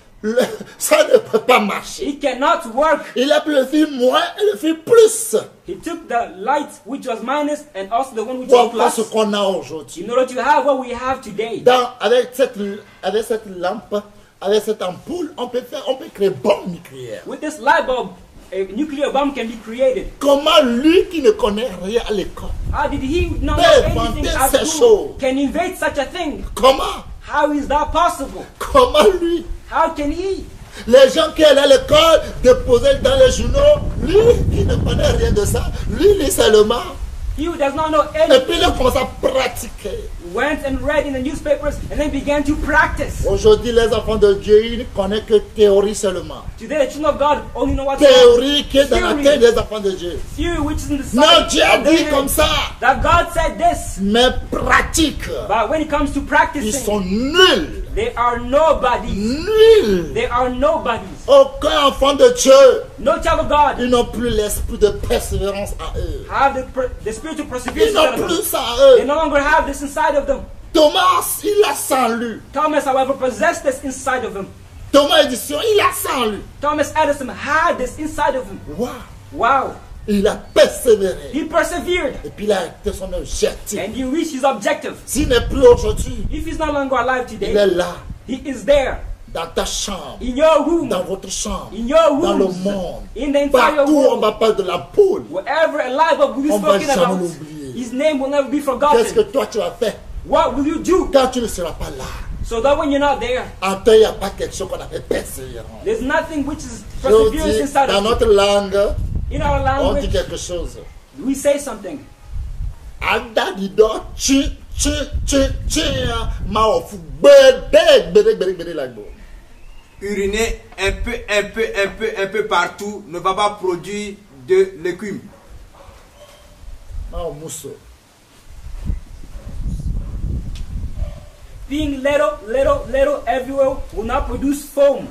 ça ne peut pas marcher. It cannot work. Il a pris le fil moins et le fil plus He took the light which was minus and also the one which pour was avoir ce plus qu'on a aujourd'hui. in order to have what we have today. Avec cette lampe, avec cette ampoule, on peut créer bombe nucléaire. With this light bulb, a nuclear bomb can be created. Comment lui qui ne connaît rien à l'école, How did he not know anything inventer at ces school choses? can invade such a thing? comment How is that possible? lui, How can he? les gens qui allaient à l'école déposaient dans les journaux, lui qui ne connaît rien de ça, lui lit seulement. He who does not know Et puis il anything commence à pratiquer. went and read in the newspapers and then began to practice. Aujourd'hui, les enfants de Dieu, ils ne connaissent que théorie seulement. Today, the children of God only know what Théorie qui est dans la Theory. tête des enfants de Dieu. few which is in the Non, side Dieu a of their dit hand. comme ça. That God said this, Mais pratique, but when it comes to ils practicing, sont nuls. they are nobodies. Nuls. They are nobodies. Aucun enfant de Dieu, No child of God ils n'ont plus l'esprit de persévérance à eux. have the spiritual Ils perseverance n'ont inside of plus them. ça à They eux. no longer have this inside of them. Thomas, il a sans lui. Thomas, however, possessed this inside of him. Thomas Édition, il a sans lui. Thomas Edison had this inside of him. Wow. Wow. Il a persévéré. He persevered Et puis il a été son objectif. and he reached his objective. S'il n'est plus aujourd'hui, If he's no longer alive il today, est là, he is there dans ta chambre, in your room, dans votre chambre, in your dans le rooms, monde. in the entire Partout, on world. va parler de la poule. Wherever a live bulb will be On va spoken jamais about, l'oublier. his name will never be Qu'est-ce que forgotten. toi tu as fait What will you do quand tu ne seras pas là? so that when you're not there, En toi, il n'y a pas quelque chose qu'on appelle persévérance. there's nothing which is Je vous perseverance dis, inside dans of you? notre langue, In our on dit language, quelque chose. we say something. Adadido, ma ofu, bede, lagbo. Uriner un peu partout ne va pas produire de l'écume. Ma o muso. Being little everywhere will not produce foam.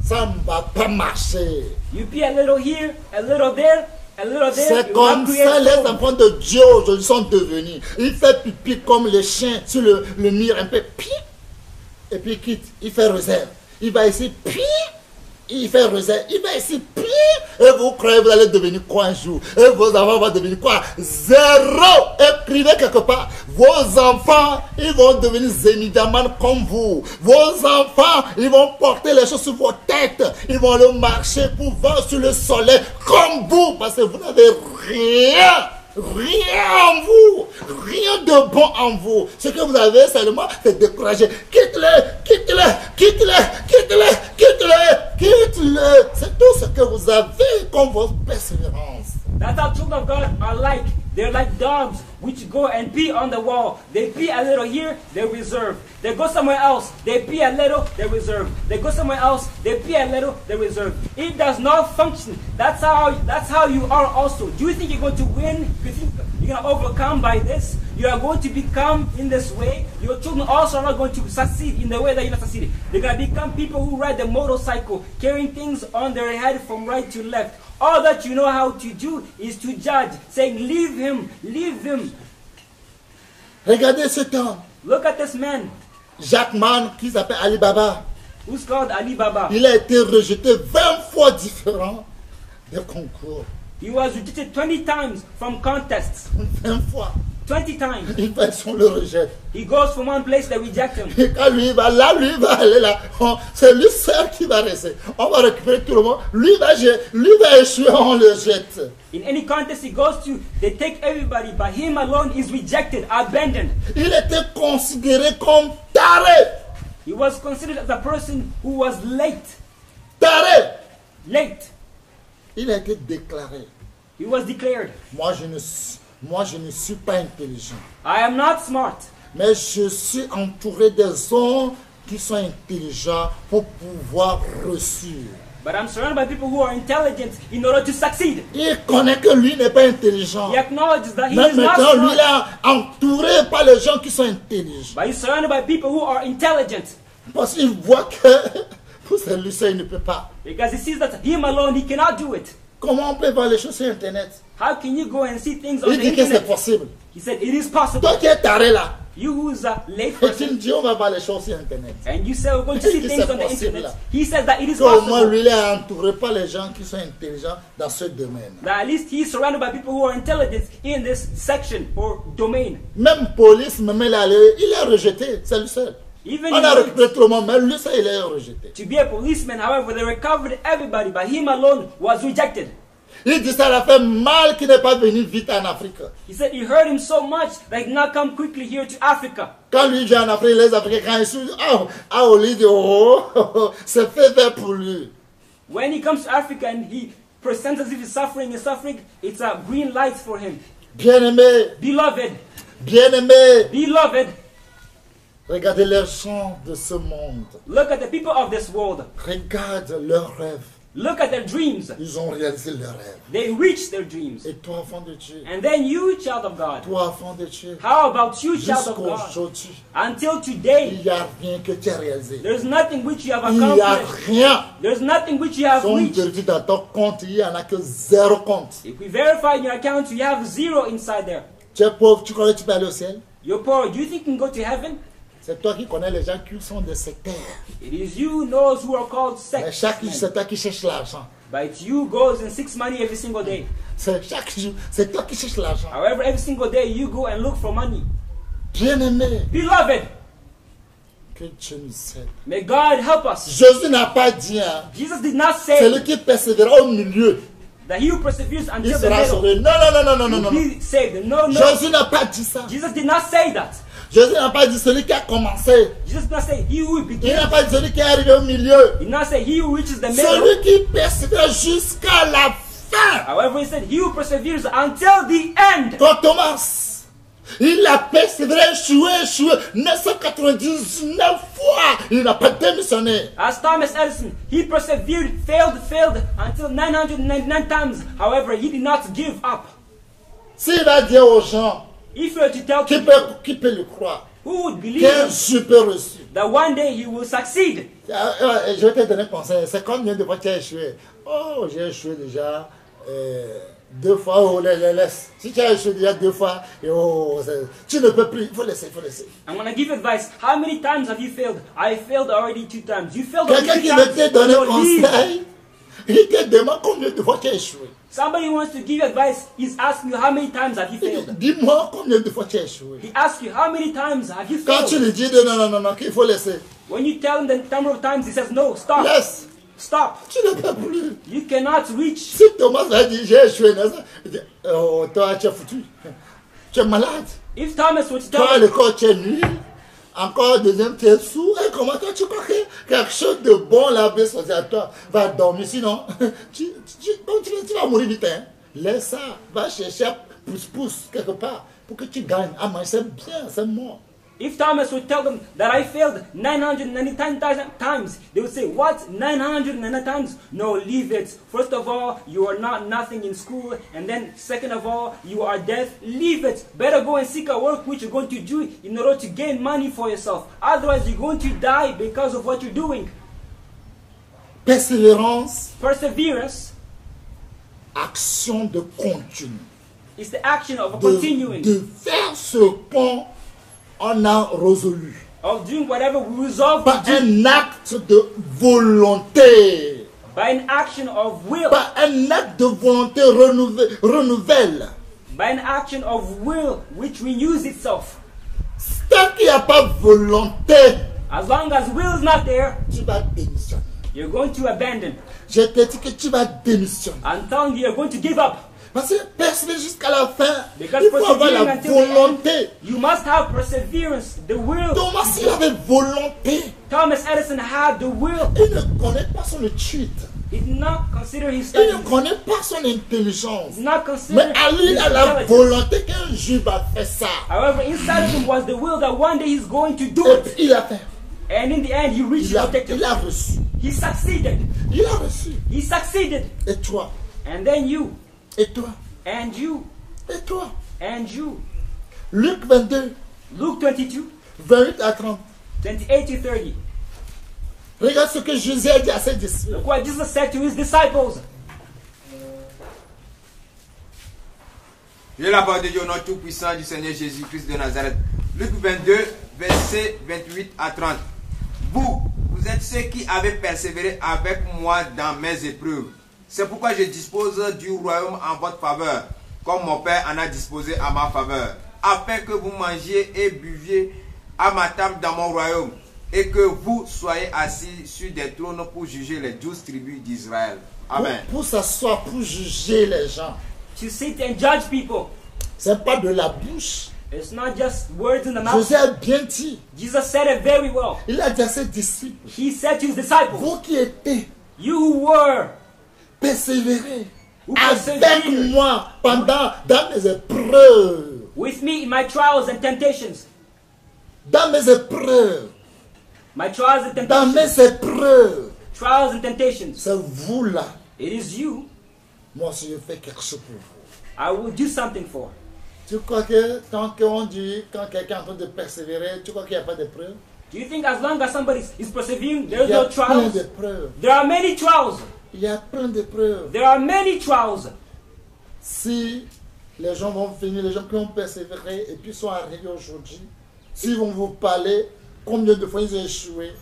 Ça ne va pas marcher. You be a little here, a little there, a little there. C'est You will comme not create ça les foam. enfants de Dieu aujourd'hui sont devenus. Il fait pipi comme les chiens sur le mur, un peu pi, et puis il quitte, il fait réserve. Il va ici, pi, il fait réserve. Il va ici, pi, et vous croyez que vous allez devenir quoi un jour? Et vos enfants vont devenir quoi? Zéro! Écrivez quelque part. Vos enfants, ils vont devenir zénidaman comme vous. Vos enfants, ils vont porter les choses sur vos têtes. Ils vont aller marcher pour voir sur le soleil comme vous, parce que vous n'avez rien. Rien en vous, rien de bon en vous. Ce que vous avez seulement, c'est décourager. Quitte-le, quitte-le, quitte-le, quitte-le, quitte-le, quitte-le. C'est tout ce que vous avez comme votre persévérance. That's how children of God are like. They're like dogs which go and pee on the wall. They pee a little here, they reserve. They go somewhere else, they pee a little, they reserve. They go somewhere else, they pee a little, they reserve. It does not function. That's how you are also. Do you think you're going to win? Do you think you're going to overcome by this? You are going to become in this way. Your children also are not going to succeed in the way that you're not succeeding. They're going to become people who ride the motorcycle, carrying things on their head from right to left. All that you know how to do is to judge, saying, leave him, leave him. Regardez cet homme, Look at this man Jack Man, qui s'appelle Ali Baba. who's called Ali Baba. Il a été rejeté 20 fois différents des concours. He was rejected 20 times from contests. 20 fois. 20 times. Il va, on le rejette. He goes from one place, they reject him. Et quand lui va là, lui va aller là. C'est lui seul qui va rester. On va récupérer tout le monde. Lui va échouer, on le jette. In any contest he goes to, they take everybody, but him alone is rejected, abandoned. Il était considéré comme taré. He was considered as a person who was late. Taré. Late. Il a été déclaré. He was declared, Moi, je ne suis pas intelligent. I am not smart, Mais je suis entouré des hommes qui sont intelligents pour pouvoir réussir. but I'm surrounded by people who are intelligent in order to succeed. Il connaît que lui n'est pas intelligent. He acknowledges that he Mais is not maintenant, lui, il smart, est entouré par les gens qui sont intelligents. but he's surrounded by people who are intelligent. Parce qu'il voit que pour celui-ci, il ne peut pas. Because he sees that him alone, he cannot do it. Comment on peut voir les choses sur Internet? How can you go and see things on Il the dit que c'est internet? possible. He said, it is possible. Toi qui es taré là, You who's a late et tu person, me dis on va voir les choses sur Internet. and you say we're going to see Il dit things c'est on the possible, internet. là. He says that it is Au moins, possible. lui, il est entouré par les gens qui sont intelligents dans ce domaine. That at least he's surrounded by people who are intelligent in this section or domain. Même police, même il est rejeté, c'est le seul. Even On a he recruté tout le monde, mais lui, ça, il est rejeté. to be a policeman, however, they recovered everybody, but him alone was rejected. Il dit ça, il a fait mal qu'il n'est pas venu vite en Afrique. He said he hurt him so much that he did not come quickly here to Africa. Quand lui vient en Afrique, les Africains, quand ils sont, au lit, c'est fait faire pour lui. When he comes to Africa and he presents as if he's suffering, it's a green light for him. Bien-aimé, Beloved, bien-aimé, beloved, regardez les gens de ce monde. look at the people of this world. Regarde leurs rêves. Look at their dreams. Ils ont réalisé leurs rêves. They reached their dreams. Et toi, enfant de Dieu, And then you, child of God, toi, enfant de Dieu, how about you, child of jusqu'à God? aujourd'hui, Until today, il n'y a rien que tu as réalisé. there's nothing which you have Il n'y a accomplished. rien. There's nothing which you have Sont reached. perdus dans ton compte, il n'y en a que 0 compte. If we verify your account, you have 0 inside there. Tu es pauvre, tu crois que tu peux aller au ciel? You're poor. Do you think you can go to heaven? C'est toi qui connais les gens qui sont de sectaires. It is you knows who are called Mais chaque jour, sects. c'est toi qui cherches l'argent. But it's you goes and seeks money every single day. Chaque jour, c'est toi qui cherches l'argent. However, every single day you go and look for money. Bien-aimé, Beloved, que Dieu nous aide. may God help us. Jésus n'a pas dit, hein, Jesus did not celui say qui persévérera au milieu, that he who perseveres il until the sera middle sauvé. Non, non, non, non, non, non, non. will be saved. No, no. Jésus n'a pas dit ça. Jesus did not say that. Jésus n'a pas dit celui qui a commencé. Jesus did not say he who Il begins. n'a pas dit celui qui est arrivé au milieu. He did not say he who reaches the middle. Celui qui persévère jusqu'à la fin. However, he said he who perseveres until the end. Quand Thomas, il a persévéré, échoué, 999 fois, il n'a pas démissionné. As Thomas Edison, he persevered, failed until 999 times. However, he did not give up. S'il va dire aux gens, If you were to tell qui people peut le croire, who would believe qu'un him, jour peut reçu. that one day he will succeed. Je vais te donner un conseil. C'est combien de fois tu as échoué? Oh, j'ai échoué déjà 2 fois. Oh, laisse. Si tu as échoué déjà 2 fois, oh, tu ne peux plus. Il faut laisser, il faut laisser. I'm going to give advice. How many times have you failed? I failed already 2 times. You failed already Quelqu'un 2 qui times. veut te donner un No, leave. conseil, il te demande combien de fois tu as échoué. Somebody who wants to give you advice, he's asking you how many times have you failed. Dis-moi combien de fois tu as échoué. He asks you how many times have you Quand tu failed. lui dis non, qu'il faut laisser, When you tell him the number of times, he says no, stop, laisse. stop. Tu ne peux plus. You cannot reach. Si Thomas va dire j'ai échoué, il dit, oh, toi tu es foutu. Tu es malade. If Thomas were to Toi tell le him, corps tu es nul. Encore deuxième, tu es sourd. Et comment toi tu crois que quelque chose de bon là va sortir à toi? Va dormir, sinon tu vas mourir vite. Hein? Laisse ça. Va chercher pousse quelque part pour que tu gagnes. Ah, mais c'est bien, c'est mort. if Thomas would tell them that I failed 999 times, they would say, what? 999 times? No, leave it. First of all, you are not nothing in school. And then second of all, you are deaf. Leave it. Better go and seek a work which you're going to do in order to gain money for yourself. Otherwise, you're going to die because of what you're doing. Persévérance, Perseverance action de continu. is the action of continuing, De faire ce qu'on a résolu. of doing whatever we resolve Pas to do un acte de volonté. by an action of will. Pas un acte de volonté renouvelle. By an action of will which renews itself. Tant qu'il n'y a pas volonté, As long as will is not there, tu vas démissionner. you're going to abandon. Je te dis que tu vas démissionner. I'm telling you, you're going to give up. Parce que persévérer jusqu'à la fin, Because il faut avoir la persevering until the end, volonté. you must have perseverance, the will. Thomas, il avait volonté. Thomas Edison had the will. Il ne connaît pas son étude. He did not consider his Il ne studies. connaît pas son intelligence. He did not Mais consider à lui, his il a la intelligence. volonté qu'un jour il va faire ça. However, inside of him was the will that one day he's going to do Et it. puis il a fait. And in the end, he reached Il his objective. a reçu. He succeeded. Il a reçu. He succeeded. Et toi? And then you. Et toi? And you. Et toi? And you. Luc 22, Luke 22, 28 à 30. 28 to 30. Regarde ce que Jésus a dit à ses disciples. Look what Jesus said to his disciples. J'ai la parole de Dieu au nom tout-puissant du Seigneur Jésus-Christ de Nazareth. Luc 22, versets 28 à 30. Vous êtes ceux qui avez persévéré avec moi dans mes épreuves. C'est pourquoi je dispose du royaume en votre faveur, comme mon Père en a disposé à ma faveur, afin que vous mangiez et buviez à ma table dans mon royaume, et que vous soyez assis sur des trônes pour juger les 12 tribus d'Israël. Amen. Pour s'asseoir, pour juger les gens. To sit and judge people. C'est pas de la bouche. It's not just words in the mouth. Jésus a bien dit. Jesus said it very well. Il a dit à ses disciples. He said to his disciples, Vous qui étiez you were persévérés who avec persevered moi dans mes épreuves. with me in my trials and temptations. Dans mes épreuves. My trials and Dans temptations. mes épreuves. Trials and temptations. C'est vous là. It is you. Moi aussi je fais quelque chose pour vous. I will do something for. Tu crois que tant qu'on dit, quand quelqu'un est en train de persévérer, tu crois qu'il n'y a pas d'épreuves? Do you think as long as somebody is persevering, Il there's y a no plein trials? d'épreuves. There are many trials. Il y a plein d'épreuves. There are many trials. Si les gens vont venir, les gens qui ont persévéré et puis sont arrivés aujourd'hui, s'ils vont vous parler combien de fois ils ont échoué,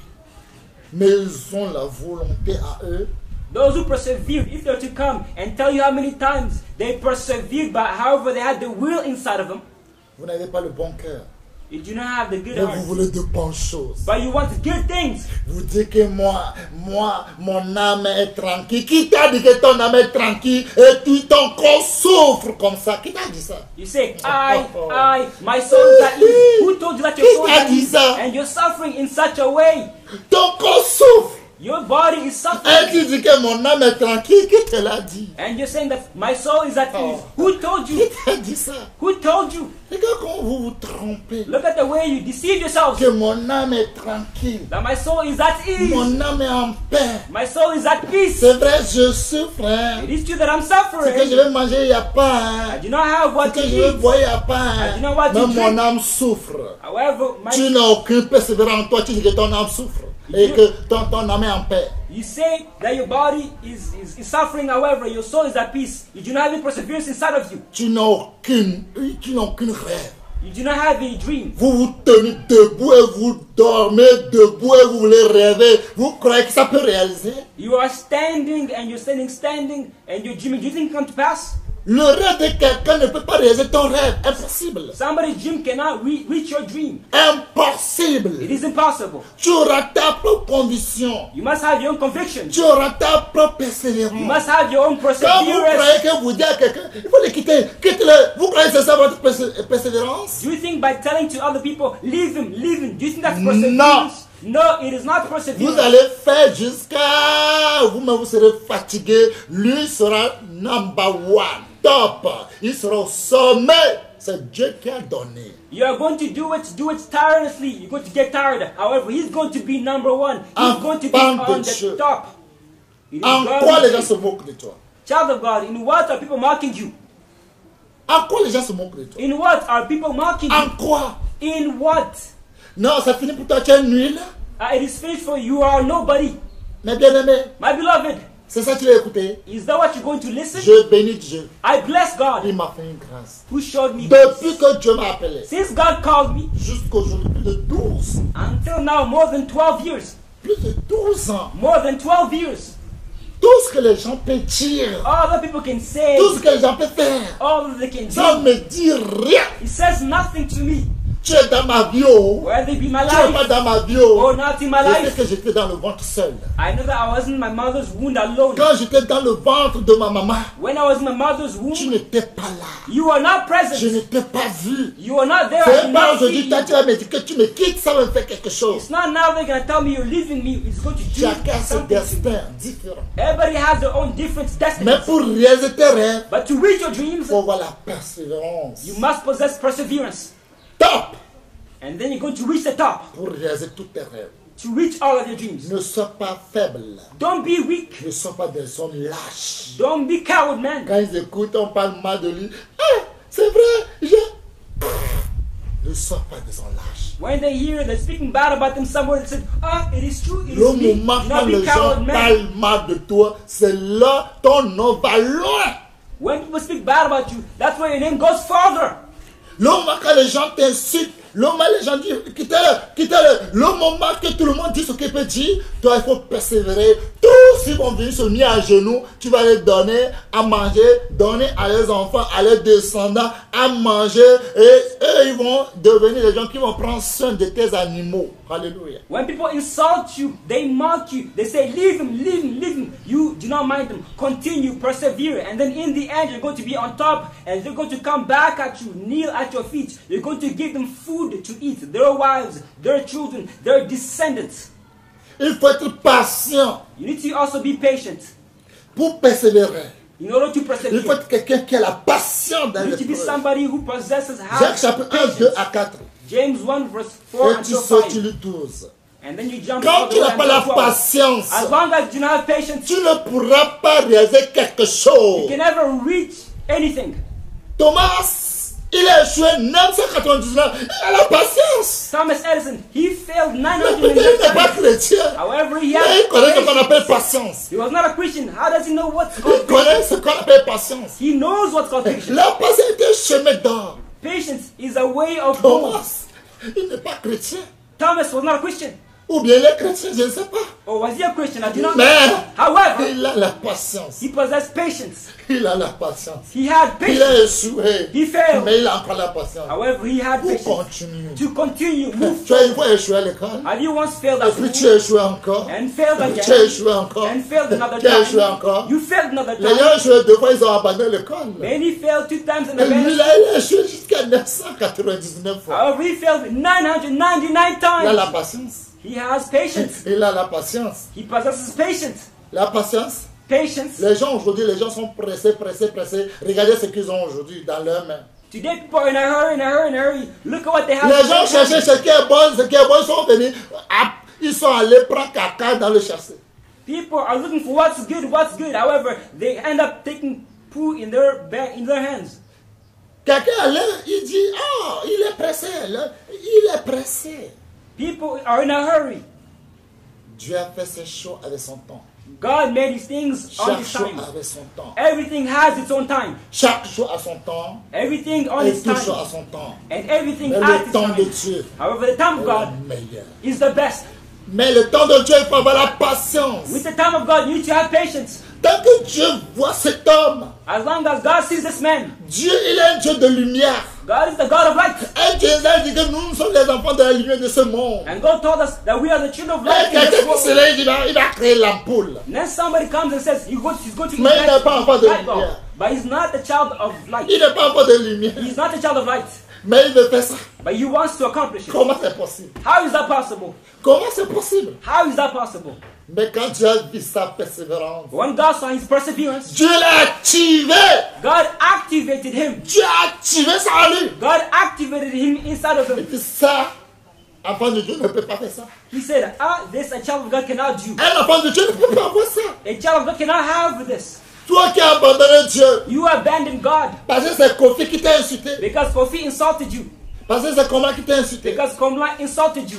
mais ils ont la volonté à eux, Those who persevered, if they're to come and tell you how many times they persevered, but however they had the will inside of them, vous n'avez pas le bon cœur. you do not have the good Mais vous heart. voulez de bonnes choses. But you want good things. Vous dites que moi, mon âme est tranquille. Qui t'a dit que ton âme est tranquille et tu ton corps souffre comme ça? Qui t'a dit ça? You say, my soul is at ease. Who told you that your soul is at ease? And you're suffering in such a way. Ton corps souffre. Your body is Et suffering. tu dis que mon âme est tranquille. Qui te l'a dit? And you're saying that my soul is at ease. Who told Qui you? t'a dit ça? Who told you? Regarde comment vous vous trompez. Look at the way you deceive yourselves. Que mon âme est tranquille. That my soul is at ease. Mon âme est en paix. My soul is at peace. C'est vrai, je souffre. Hein. It is true that I'm Ce que je suffering. vais manger, il n'y a pas. Hein. I do not have Ce what que to je vais eat. boire, il n'y a pas. Hein. I do not want to Mais drink. mon âme souffre. However, Tu n'as aucune persévérance en toi, tu dis que ton âme souffre. Et que ton âme est en paix. you say that your body is suffering, however, your soul is at peace. You do not have any perseverance inside of you. Tu n'as aucune rêve. You do not have any dream. Vous vous tenez debout et vous dormez debout et vous voulez rêver. Vous croyez que ça peut réaliser? You are standing and you're standing and you're dreaming. Do you think it come to pass? Le rêve de quelqu'un ne peut pas réaliser ton rêve. Impossible. Somebody's dream cannot reach your dream. Impossible. It is impossible. Tu auras ta propre conviction. You must have your own conviction. Tu auras ta propre You persévérance. must have your own Quand vous perseverance. croyez que vous dites à quelqu'un, il faut le quitter, quitte-le. Vous croyez que c'est ça votre persévérance? Do you think by telling to other people, leave him, do you think that's perseverance? No, it is not Vous perseverance. allez faire jusqu'à vous-même, vous serez fatigué. Lui sera number one, top. Il sera au sommet. C'est Dieu qui a donné. You are going to do it tirelessly. You're going to get tired. However, he's going to be number one. He's going to be on the top. It is En God quoi who les gens is- se moquent de toi? Child of God, in what are people mocking you? En quoi les gens se moquent de toi? In what are people mocking you? En quoi? In what? Non, ça finit pour toi, tu es nul. It is finished for you. You are nobody. Mais bien aimé, My beloved, c'est ça que tu vas écouter. is that what you're going to listen? Je bénis Dieu. I bless God Il m'a fait une grâce. who showed me. Depuis que Dieu m'a appelé, Since God called me, jusqu'aujourd'hui, plus de 12. until now, more than 12 years. Plus de 12 ans. More than 12 years. Tout ce que les gens peuvent dire, All that people can say, tout ce que les gens peuvent faire, all that they can ça do, ne me dit rien. it says nothing to me. Tu es dans ma vie, oh. Whether it be my Tu n'es pas life dans ma vie, oh. or not in my Je sais life, que j'étais dans le ventre seul. I know that I was in my mother's womb alone. Quand j'étais dans le ventre de ma maman, When I was in my mother's tu womb, n'étais pas là. you were not Je present. ne t'ai pas vu. You were not there. I C'est did pas not see aujourd'hui, you. toi, tu vas me dire que tu me quittes, ça va me faire quelque chose. It's not now they're going to tell me you're leaving me. It's going to do Chacun a ses something to me. destins différents. Everybody has their own different Mais destinies. pour réaliser tes rêves, But to reach your dreams, il faut avoir la persévérance. you must possess perseverance. Top And then you're going to reach the top. pour réaliser tous tes rêves. To reach all of your dreams. Ne sois pas faible. Don't be weak. Ne sois pas des hommes lâches. Don't be coward, man. Quand ils écoutent, on parle mal de lui. Ah, c'est vrai, ne sois pas des hommes lâches. When they hear they're speaking bad about them somewhere, they say, it is true, it Le is me. moment Do quand not les be gens coward, man. parlent mal de toi, c'est là ton nom va loin. When people speak bad about you, that's where your name goes further. Le moment quand les gens t'insultent, le moment les gens disent, quittez-le. Le moment que tout le monde dit ce qu'il peut dire, toi il faut persévérer. Tous ils vont venir se mettre à genoux, tu vas les donner à manger, donner à leurs enfants, à leurs descendants à manger. Et eux ils vont devenir les gens qui vont prendre soin de tes animaux. Alléluia. When people insult you, they mock you, they say, leave him, leave him, leave him. You do not mind them. Continue, persevere. And then in the end, you're going to be on top and they're going to come back at you, kneel at your feet. You're going to give them food to eat, their wives, their children, their descendants. Il faut être patient You need to also be patient pour persévérer. in order to Il faut persevere. être quelqu'un qui a la patience dans You need to be l'épreuve. somebody who possesses Jacques chapitre 1, 2 patience. à 4. James 1 verse 4 Et tu until sautes, tu 5. lis 12. And then you jump Quand all the tu way n'as pas la until 12. patience, As long as you don't have patience, tu ne pourras pas réaliser quelque you chose. can never reach anything. Thomas, il a échoué 999. Il a la patience. Thomas Edison, he failed Il n'est pas 999. chrétien. However, he Mais il connaît ce qu'on had appelle patience. patience. He was not a Christian. How does he know what's Il called connaît patience? ce qu'on appelle patience. He knows what's called patience. La patience est un chemin d'or. Patience is a way of going. Thomas, il n'est pas chrétien. Thomas was not a Christian. Ou bien il est chrétien, je ne sais pas. Or was he a Christian? I do not know. Mais However, il a la patience. he possessed patience. Il a la patience. He had Il patience. a échoué. He failed. Mais il a encore la patience. However, he had Pour patience continuer. to continue, move. Tu as une fois échoué à l'école. Have you once failed Et at puis tu school as échoué encore. and failed Tu as again échoué encore. and failed another Tu as échoué time? encore. You failed another Les gens time. ont échoué 2 fois, ils ont abandonné l'école. Many failed 2 times and Et lui, abandoned. là, il a échoué jusqu'à 999 fois. However, he failed 999 Il a la times. patience. He has patience. Il a la patience. He possesses patience. La patience. Patience. Les gens aujourd'hui, les gens sont pressés. Regardez ce qu'ils ont aujourd'hui dans leurs mains. Today people are in a hurry. Look at what they have. Les in gens their cherchaient hands. ce qui est bon, ils sont venus. Ils sont allés prendre caca dans le chasser. People are looking for what's good. However, they end up taking poo in their hands. Quelqu'un allait, il dit, oh, il est pressé. Il est pressé. People are in a hurry. Dieu a fait ses choses avec son temps. God made these things on Chaque His chose time. avec son temps. Everything has its own time. Chaque chose a son temps. Everything on Et its tout chose time. a son temps. And everything Mais at le its temps de time. Dieu However, the time est of God le meilleur. is the best. Mais le temps de Dieu, il faut avoir la patience. With the time of God, you need to have patience. Tant que Dieu voit cet homme, As long as God sees this man, Dieu, il est un Dieu de lumière. God is the God of light. Un Dieu il dit que nous sommes les enfants de la lumière de ce monde. And God told us that we are the children of Et light in quelqu'un this qui world. se lève, il va créer l'ampoule. And then somebody comes and says, he's going to Mais il n'est pas enfant de light bulb. lumière. But he's not the child of light. Il n'est pas enfant de lumière. He's not the child of light. Mais il veut faire ça. But he wants to accomplish it. Comment c'est possible? How is that possible? Comment c'est possible? How is that possible? Mais quand Dieu a vu sa persévérance, When God saw his perseverance, Dieu l'a activé. God activated him. Dieu a activé ça en lui. God activated him inside of Et him. puis ça, enfant de Dieu ne peut pas faire ça. He said, this a child of God cannot do. Un enfant de Dieu ne peut pas avoir ça. A child of God cannot have this. Toi qui as abandonné Dieu, You abandoned God parce que c'est Kofi qui t'a insulté, because Kofi insulted you. parce que c'est comment qui t'a insulté. Because Komla insulted you.